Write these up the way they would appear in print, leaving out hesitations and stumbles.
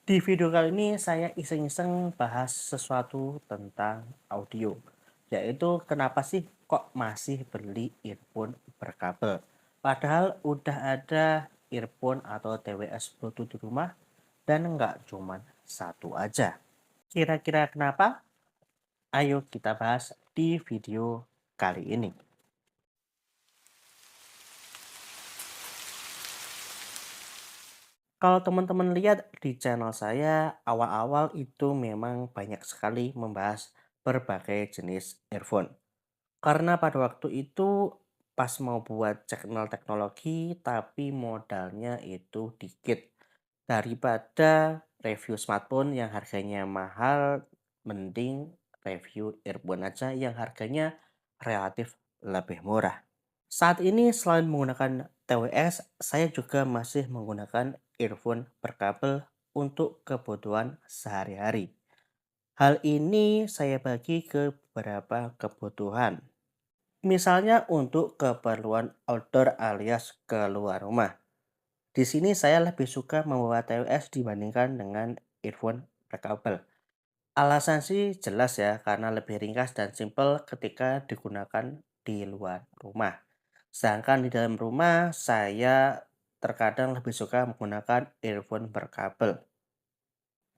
Di video kali ini saya iseng-iseng bahas sesuatu tentang audio, yaitu kenapa sih kok masih beli earphone berkabel? Padahal udah ada earphone atau TWS Bluetooth di rumah dan nggak cuman satu aja. Kira-kira kenapa? Ayo kita bahas di video kali ini. Kalau teman-teman lihat di channel saya, awal-awal itu memang banyak sekali membahas berbagai jenis earphone. Karena pada waktu itu pas mau buat channel teknologi, tapi modalnya itu dikit. Daripada review smartphone yang harganya mahal, mending review earphone aja yang harganya relatif lebih murah. Saat ini selain menggunakan TWS, saya juga masih menggunakan earphone berkabel untuk kebutuhan sehari-hari. Hal ini saya bagi ke beberapa kebutuhan. Misalnya untuk keperluan outdoor alias keluar rumah. Di sini saya lebih suka membawa TWS dibandingkan dengan earphone berkabel. Alasan sih jelas ya, karena lebih ringkas dan simpel ketika digunakan di luar rumah. Sedangkan di dalam rumah, saya terkadang lebih suka menggunakan earphone berkabel.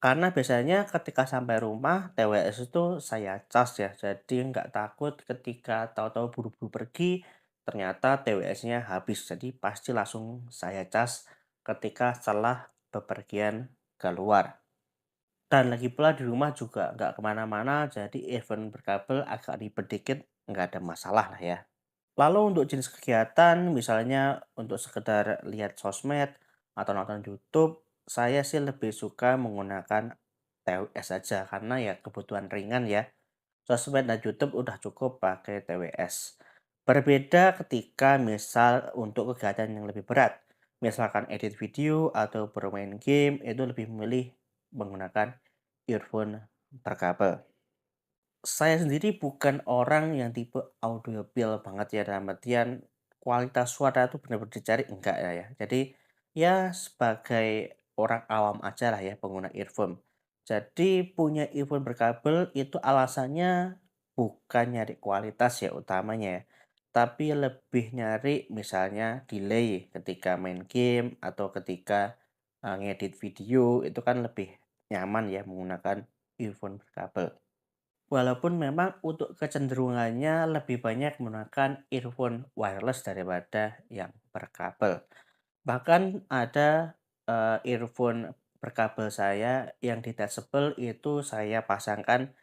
Karena biasanya ketika sampai rumah, TWS itu saya cas ya, jadi nggak takut ketika tahu-tahu buru-buru pergi, ternyata TWS-nya habis. Jadi pasti langsung saya cas ketika setelah bepergian keluar. Dan lagi pula di rumah juga nggak kemana-mana, jadi event berkabel agak ribet dikit, nggak ada masalah lah ya. Lalu untuk jenis kegiatan, misalnya untuk sekedar lihat sosmed atau nonton YouTube, saya sih lebih suka menggunakan TWS saja karena ya kebutuhan ringan ya. Sosmed dan YouTube udah cukup pakai TWS. Berbeda ketika misal untuk kegiatan yang lebih berat, misalkan edit video atau bermain game, itu lebih memilih menggunakan earphone berkabel. Saya sendiri bukan orang yang tipe audiophile banget ya, dalam artian kualitas suara itu benar-benar dicari, enggak ya. Jadi ya sebagai orang awam aja lah ya pengguna earphone. Jadi punya earphone berkabel itu alasannya bukan nyari kualitas ya utamanya ya, tapi lebih nyari misalnya delay ketika main game atau ketika ngedit video itu kan lebih nyaman ya menggunakan earphone berkabel. Walaupun memang untuk kecenderungannya lebih banyak menggunakan earphone wireless daripada yang berkabel. Bahkan ada, earphone berkabel saya yang detachable itu saya pasangkan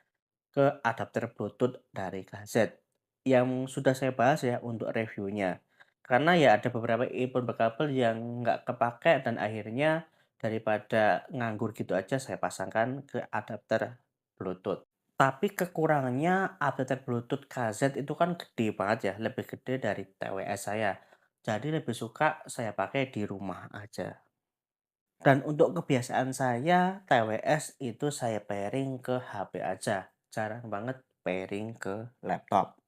ke adapter Bluetooth dari KZ, yang sudah saya bahas ya untuk reviewnya. Karena ya ada beberapa earphone berkabel yang nggak kepakai dan akhirnya daripada nganggur gitu aja saya pasangkan ke adapter Bluetooth. Tapi kekurangannya adapter Bluetooth KZ itu kan gede banget ya, lebih gede dari TWS saya. Jadi lebih suka saya pakai di rumah aja. Dan untuk kebiasaan saya, TWS itu saya pairing ke HP aja. Jarang banget pairing ke laptop.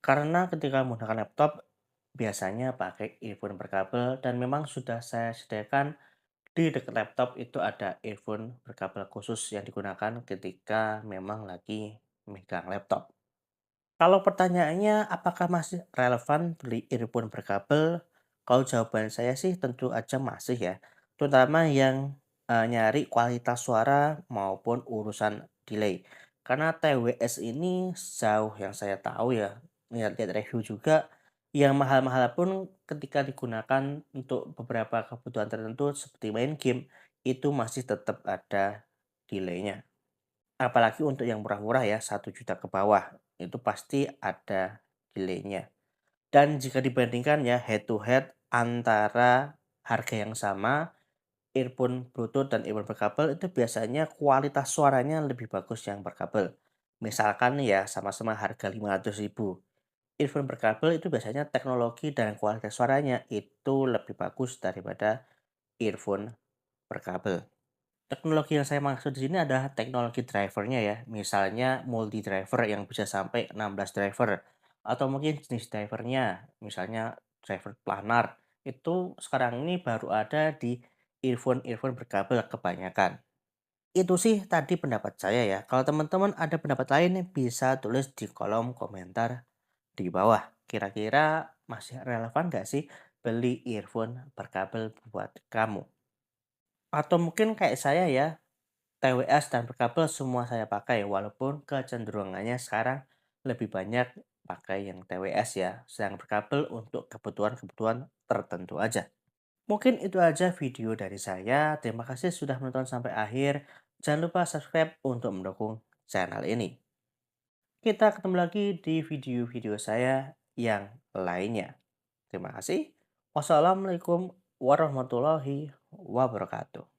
Karena ketika menggunakan laptop, biasanya pakai earphone berkabel dan memang sudah saya sediakan di dekat laptop itu ada earphone berkabel khusus yang digunakan ketika memang lagi megang laptop. Kalau pertanyaannya apakah masih relevan beli earphone berkabel? Kalau jawaban saya sih tentu aja masih ya. Terutama yang nyari kualitas suara maupun urusan delay. Karena TWS ini sejauh yang saya tahu ya, lihat-lihat review juga, yang mahal-mahal pun ketika digunakan untuk beberapa kebutuhan tertentu seperti main game, itu masih tetap ada delaynya. Apalagi untuk yang murah-murah ya, 1 juta ke bawah, itu pasti ada delaynya. Dan jika dibandingkan ya head to head antara harga yang sama, earphone Bluetooth dan earphone berkabel itu biasanya kualitas suaranya lebih bagus yang berkabel. Misalkan ya sama-sama harga 500.000, earphone berkabel itu biasanya teknologi dan kualitas suaranya itu lebih bagus daripada earphone berkabel. Teknologi yang saya maksud di sini adalah teknologi drivernya ya. Misalnya multi driver yang bisa sampai 16 driver. Atau mungkin jenis drivernya, misalnya driver planar. Itu sekarang ini baru ada di earphone-earphone berkabel kebanyakan. Itu sih tadi pendapat saya ya. Kalau teman-teman ada pendapat lain bisa tulis di kolom komentar di bawah. Kira-kira masih relevan nggak sih beli earphone berkabel buat kamu? Atau mungkin kayak saya ya, TWS dan berkabel semua saya pakai, walaupun kecenderungannya sekarang lebih banyak pakai yang TWS ya, sedang berkabel untuk kebutuhan-kebutuhan tertentu aja. Mungkin itu aja video dari saya. Terima kasih sudah menonton sampai akhir. Jangan lupa subscribe untuk mendukung channel ini. Kita ketemu lagi di video-video saya yang lainnya. Terima kasih. Wassalamualaikum warahmatullahi wabarakatuh.